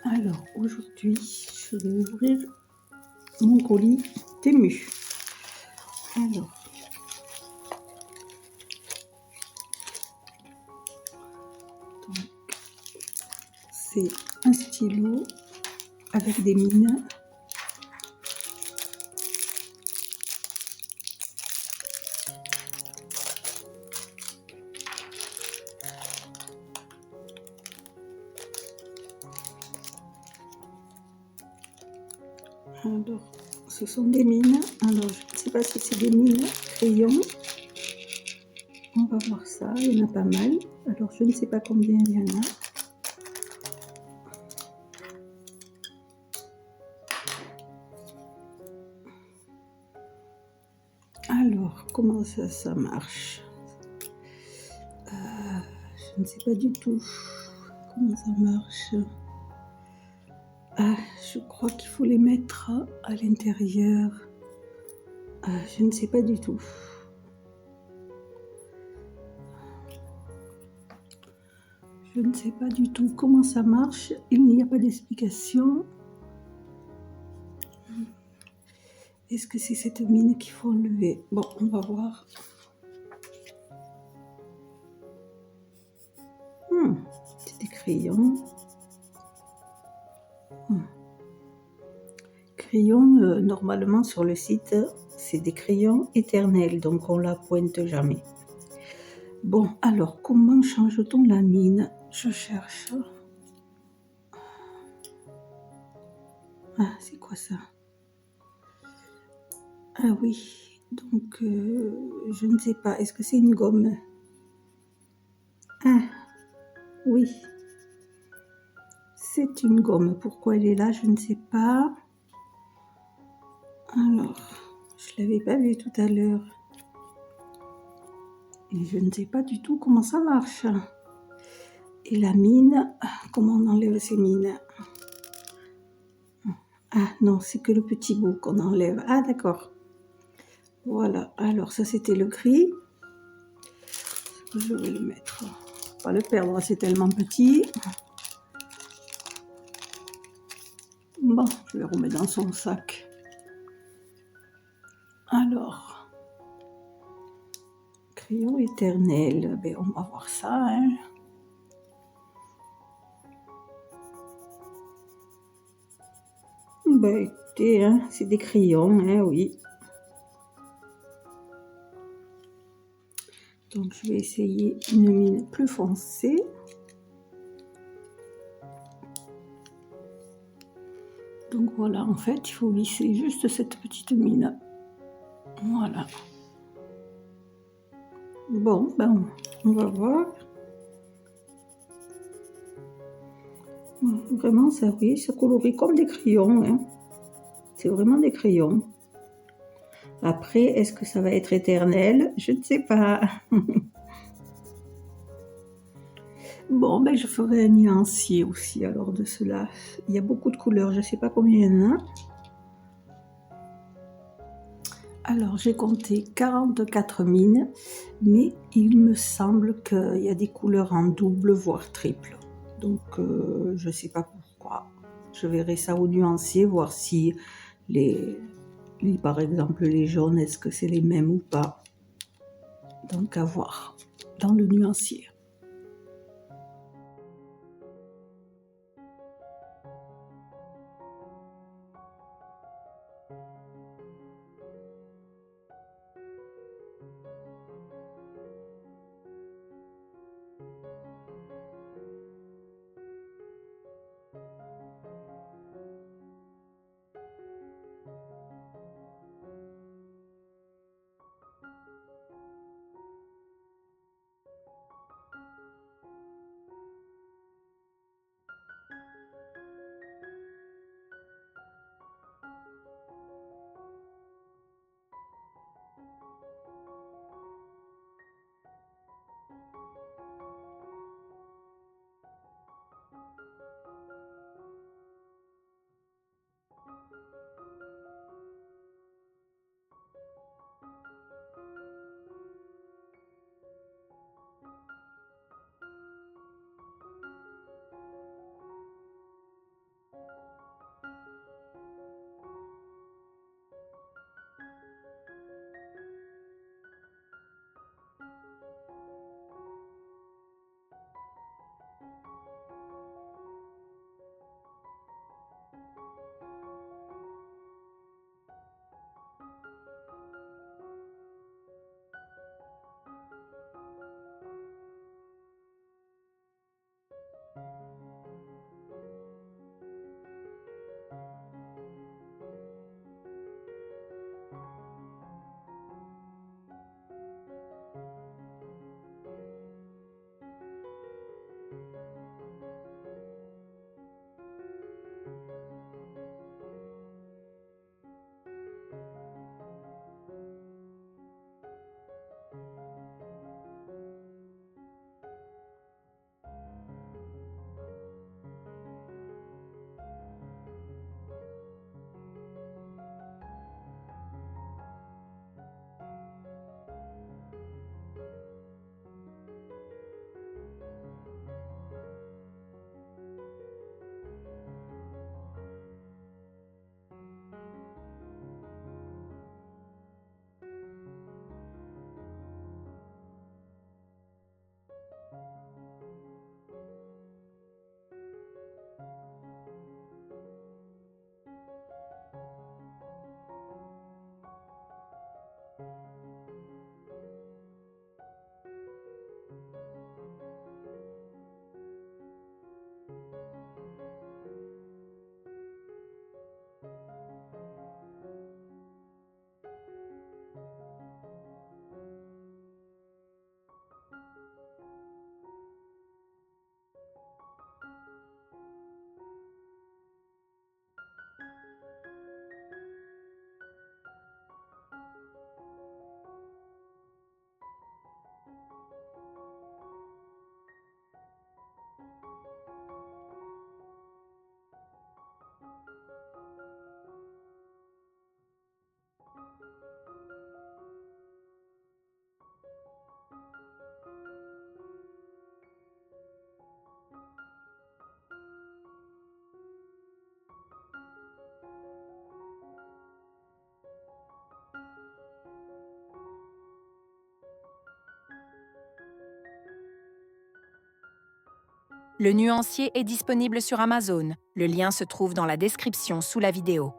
Alors aujourd'hui, je vais ouvrir mon colis Temu. Alors, c'est un stylo avec des mines. Alors, ce sont des mines. Alors, je ne sais pas si c'est des mines crayons. On va voir ça. Il y en a pas mal. Alors, je ne sais pas combien il y en a. Alors, comment ça marche? Je ne sais pas du tout comment ça marche. Ah, je crois qu'il faut les mettre à l'intérieur. Je ne sais pas du tout. Je ne sais pas du tout comment ça marche. Il n'y a pas d'explication. Est-ce que c'est cette mine qu'il faut enlever? Bon, on va voir. C'est des crayons. Crayons, normalement sur le site, c'est des crayons éternels, donc on la pointe jamais. Bon, alors, comment change-t-on la mine? Je cherche. Ah, c'est quoi ça? Ah oui, donc je ne sais pas. Est-ce que c'est une gomme? Ah, oui. C'est une gomme. Pourquoi elle est là? Je ne sais pas. Alors, je ne l'avais pas vue tout à l'heure. Et je ne sais pas du tout comment ça marche. Et la mine, comment on enlève ces mines? Ah non, c'est que le petit bout qu'on enlève. Ah d'accord. Voilà, alors ça c'était le gris. Je vais le mettre. Pas le perdre, c'est tellement petit. Bon, je vais le remettre dans son sac. Alors, crayon éternel, ben, on va voir ça. Hein. Ben écoutez, hein, c'est des crayons, hein, oui. Donc je vais essayer une mine plus foncée. Donc voilà, en fait, il faut visser juste cette petite mine. Voilà. Bon, ben, on va voir. Vraiment, ça, oui, ça colorie comme des crayons. Hein. C'est vraiment des crayons. Après, est-ce que ça va être éternel? Je ne sais pas. Bon, ben, je ferai un nuancier aussi alors de cela. Il y a beaucoup de couleurs, je ne sais pas combien il y en a. Alors, j'ai compté 44 mines, mais il me semble qu'il y a des couleurs en double, voire triple. Donc, je ne sais pas pourquoi. Je verrai ça au nuancier, voir si par exemple, les jaunes, est-ce que c'est les mêmes ou pas. Donc, à voir dans le nuancier. Le nuancier est disponible sur Amazon. Le lien se trouve dans la description sous la vidéo.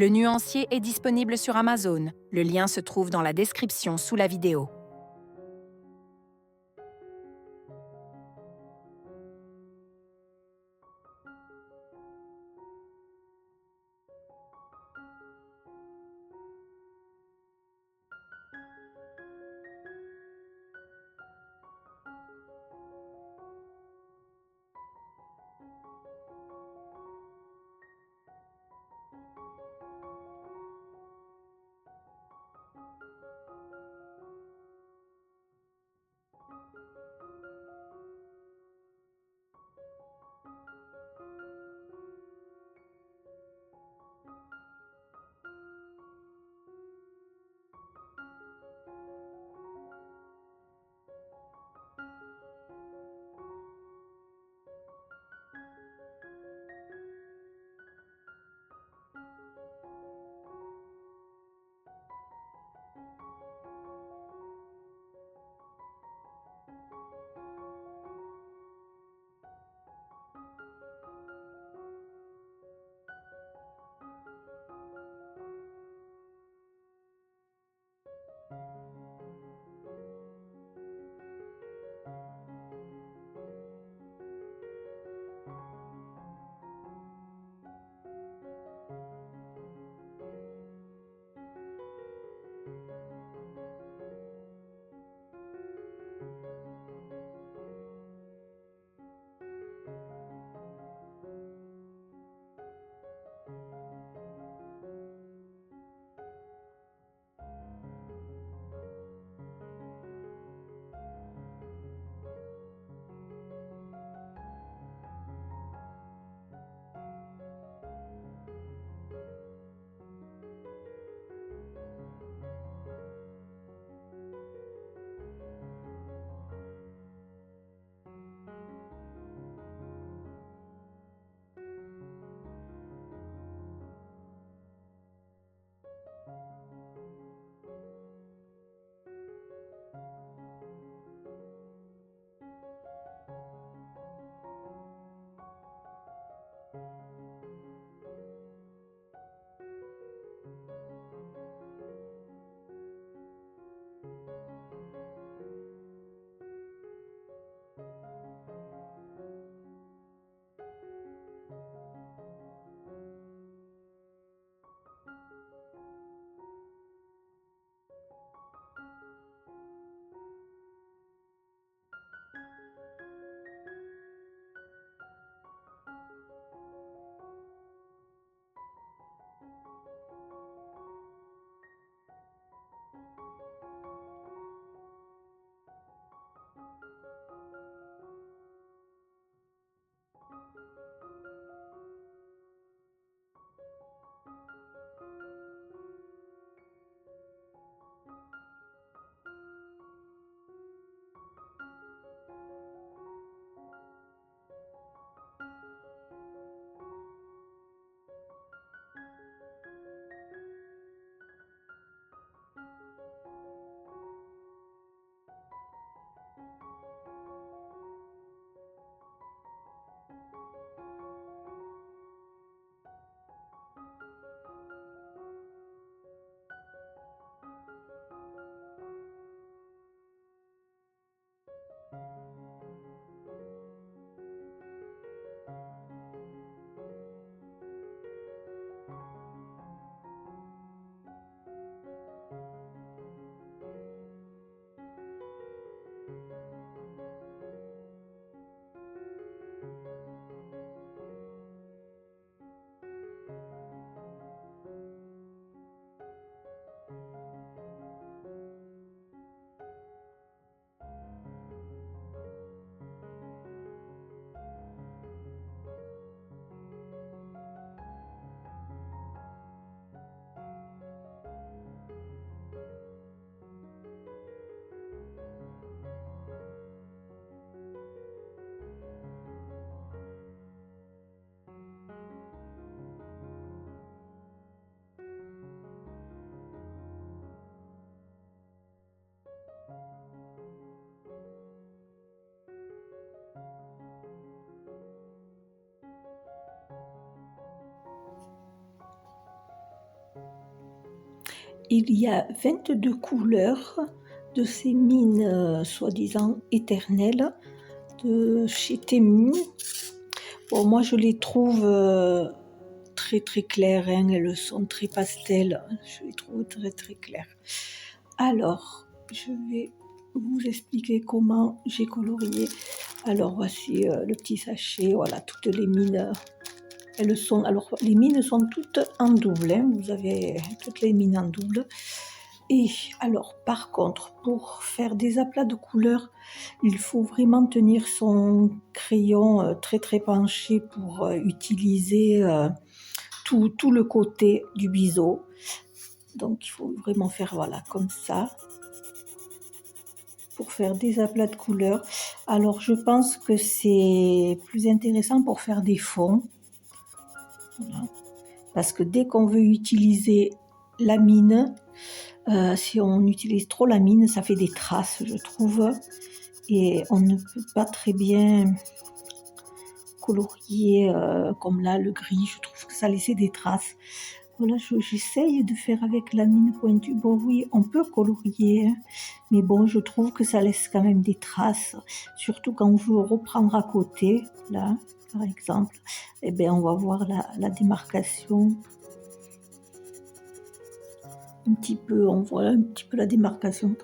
Le nuancier est disponible sur Amazon. Le lien se trouve dans la description sous la vidéo. il y a 22 couleurs de ces mines soi-disant éternelles de chez Temu. Bon, moi je les trouve très très claires, hein, elles sont très pastel, je les trouve très très claires. Alors, je vais vous expliquer comment j'ai colorié. Alors voici le petit sachet, voilà, toutes les mines. Elles sont, alors les mines sont toutes en double, hein, vous avez toutes les mines en double. Et alors par contre, pour faire des aplats de couleurs, il faut vraiment tenir son crayon très très penché pour utiliser tout le côté du biseau. Donc il faut vraiment faire voilà comme ça pour faire des aplats de couleurs. Alors je pense que c'est plus intéressant pour faire des fonds. Voilà. Parce que dès qu'on veut utiliser la mine, si on utilise trop la mine, ça fait des traces, je trouve. Et on ne peut pas très bien colorier comme là, le gris. Je trouve que ça laissait des traces. Voilà, j'essaye de faire avec la mine pointue. Bon, oui, on peut colorier, hein, mais bon, je trouve que ça laisse quand même des traces. Surtout quand on veut reprendre à côté, là, par exemple. Eh bien, on va voir la démarcation. Un petit peu, on voit un petit peu la démarcation.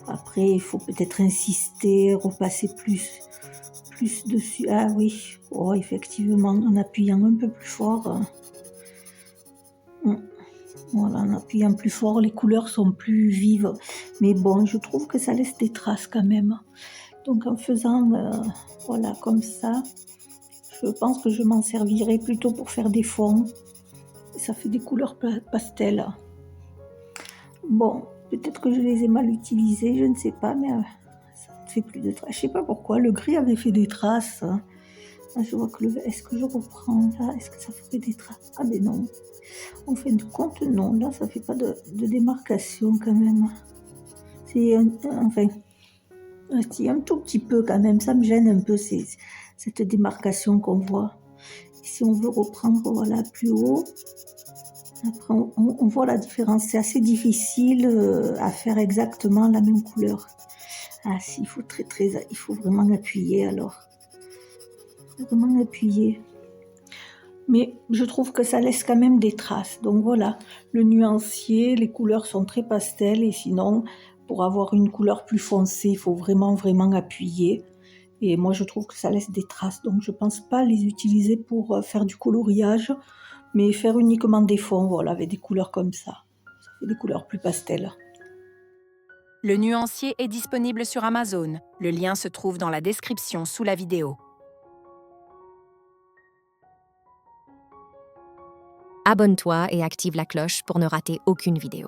Après, il faut peut-être insister, repasser plus dessus. Ah oui, oh, effectivement, en appuyant un peu plus fort. Voilà, en appuyant plus fort, les couleurs sont plus vives. Mais bon, je trouve que ça laisse des traces quand même. Donc en faisant, voilà, comme ça, je pense que je m'en servirai plutôt pour faire des fonds. Ça fait des couleurs pastel. Bon, peut-être que je les ai mal utilisées, je ne sais pas, mais ça ne fait plus de traces. Je ne sais pas pourquoi, le gris avait fait des traces. Là, je vois que est-ce que je reprends là? Est-ce que ça ferait des traces? Ah ben non. En fin de compte, non. Là, ça ne fait pas de démarcation quand même. C'est enfin, si, un tout petit peu quand même. Ça me gêne un peu cette démarcation qu'on voit. Et si on veut reprendre, voilà, plus haut. Après, on voit la différence. C'est assez difficile à faire exactement la même couleur. Ah si, il faut vraiment appuyer alors. Vraiment appuyer. Mais je trouve que ça laisse quand même des traces. Donc voilà, le nuancier, les couleurs sont très pastel et sinon, pour avoir une couleur plus foncée, il faut vraiment, vraiment appuyer. Et moi, je trouve que ça laisse des traces. Donc je ne pense pas les utiliser pour faire du coloriage, mais faire uniquement des fonds, voilà, avec des couleurs comme ça. Ça fait des couleurs plus pastel. Le nuancier est disponible sur Amazon. Le lien se trouve dans la description sous la vidéo. Abonne-toi et active la cloche pour ne rater aucune vidéo.